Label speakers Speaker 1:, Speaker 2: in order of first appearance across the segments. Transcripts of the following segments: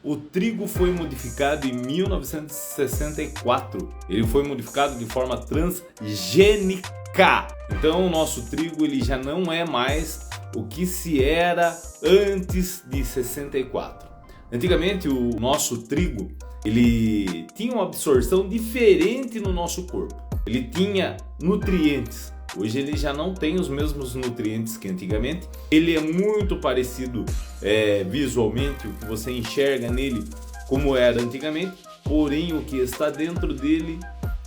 Speaker 1: o trigo foi modificado em 1964. Ele foi modificado de forma transgênica. Então o nosso trigo ele já não é mais o que se era antes de 64. Antigamente o nosso trigo ele tinha uma absorção diferente no nosso corpo. Ele tinha nutrientes. Hoje ele já não tem os mesmos nutrientes que antigamente. Ele é muito parecido visualmente, o que você enxerga nele como era antigamente. Porém o que está dentro dele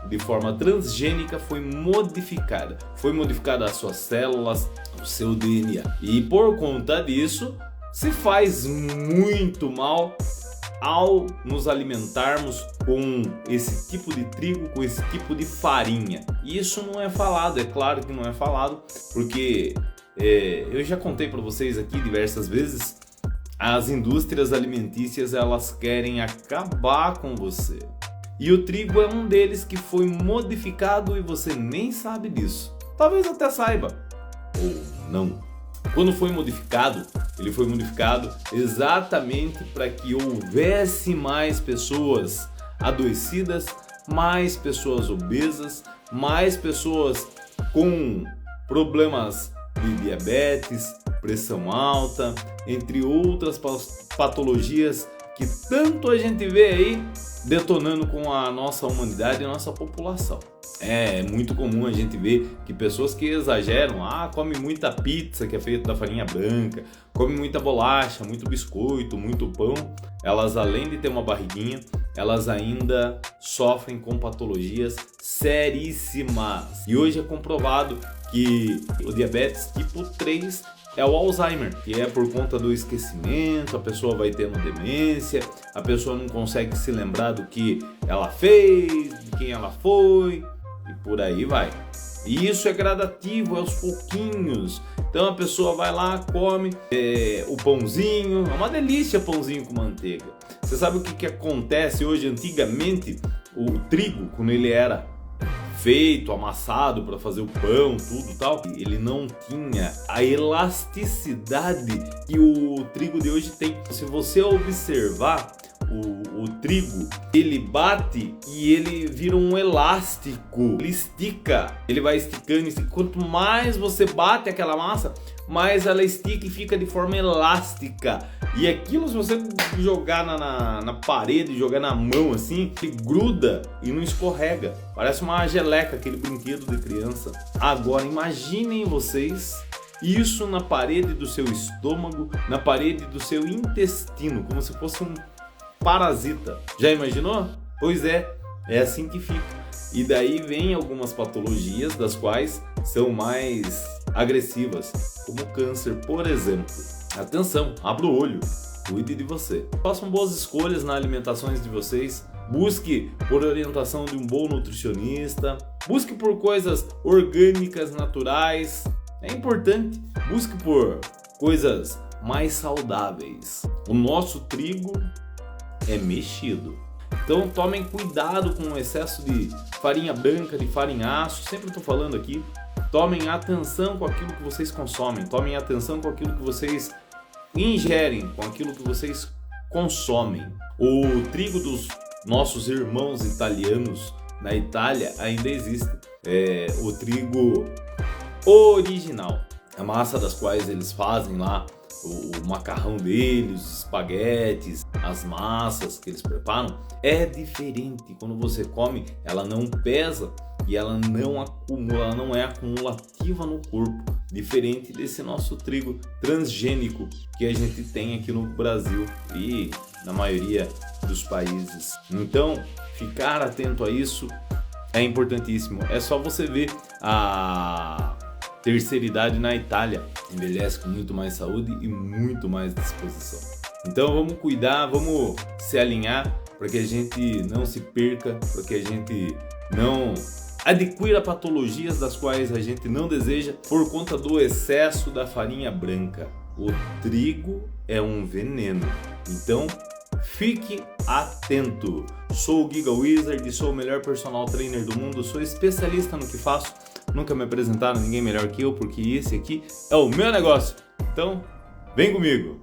Speaker 1: de forma transgênica foi modificada. Foi modificada as suas células, o seu DNA. E por conta disso se faz muito mal ao nos alimentarmos com esse tipo de trigo, com esse tipo de farinha. E isso não é falado, é claro que não é falado, porque eu já contei para vocês aqui diversas vezes, as indústrias alimentícias elas querem acabar com você. E o trigo é um deles que foi modificado e você nem sabe disso. Talvez até saiba, ou não. Quando foi modificado, ele foi modificado exatamente para que houvesse mais pessoas adoecidas, mais pessoas obesas, mais pessoas com problemas de diabetes, pressão alta, entre outras patologias que tanto a gente vê aí detonando com a nossa humanidade e a nossa população. É muito comum a gente ver que pessoas que exageram, come muita pizza que é feita da farinha branca, come muita bolacha, muito biscoito, muito pão, elas além de ter uma barriguinha, elas ainda sofrem com patologias seríssimas. E hoje é comprovado que o diabetes tipo 3 é o Alzheimer, que é por conta do esquecimento, a pessoa vai tendo demência, a pessoa não consegue se lembrar do que ela fez, de quem ela foi, e por aí vai. E isso é gradativo, é aos pouquinhos. Então a pessoa vai lá, come o pãozinho, é uma delícia pãozinho com manteiga. Você sabe o que acontece hoje? Antigamente o trigo, quando ele era feito, amassado para fazer o pão, tudo tal, ele não tinha a elasticidade que o trigo de hoje tem. Se você observar o trigo, ele bate e ele vira um elástico, ele estica, ele vai esticando, e quanto mais você bate aquela massa, mais ela estica e fica de forma elástica. E aquilo, se você jogar na parede, jogar na mão assim, ele gruda e não escorrega. Parece uma geleca, aquele brinquedo de criança. Agora imaginem vocês isso na parede do seu estômago, na parede do seu intestino, como se fosse um parasita. Já imaginou? Pois é assim que fica. E daí vem algumas patologias das quais são mais agressivas, como o câncer, por exemplo. Atenção, abra o olho, cuide de você. Façam boas escolhas na alimentação de vocês. Busque por orientação de um bom nutricionista. Busque por coisas orgânicas, naturais. É importante. Busque por coisas mais saudáveis. O nosso trigo é mexido. Então tomem cuidado com o excesso de farinha branca, de farinhaço. Sempre estou falando aqui. Tomem atenção com aquilo que vocês consomem. Tomem atenção com aquilo que vocês ingerem, com aquilo que vocês consomem. O trigo dos nossos irmãos italianos na Itália ainda existe. O trigo original. A massa das quais eles fazem lá o macarrão deles, os espaguetes, as massas que eles preparam é diferente. Quando você come, ela não pesa e ela não acumula, ela não é acumulativa no corpo, diferente desse nosso trigo transgênico que a gente tem aqui no Brasil e na maioria dos países. Então, ficar atento a isso é importantíssimo. É só você ver a terceira idade na Itália, envelhece com muito mais saúde e muito mais disposição. Então vamos cuidar, vamos se alinhar para que a gente não se perca, para que a gente não adquira patologias das quais a gente não deseja por conta do excesso da farinha branca. O trigo é um veneno, então fique atento. Sou o Giga Wizard, sou o melhor personal trainer do mundo, sou especialista no que faço. Nunca me apresentaram ninguém melhor que eu, porque esse aqui é o meu negócio. Então, vem comigo!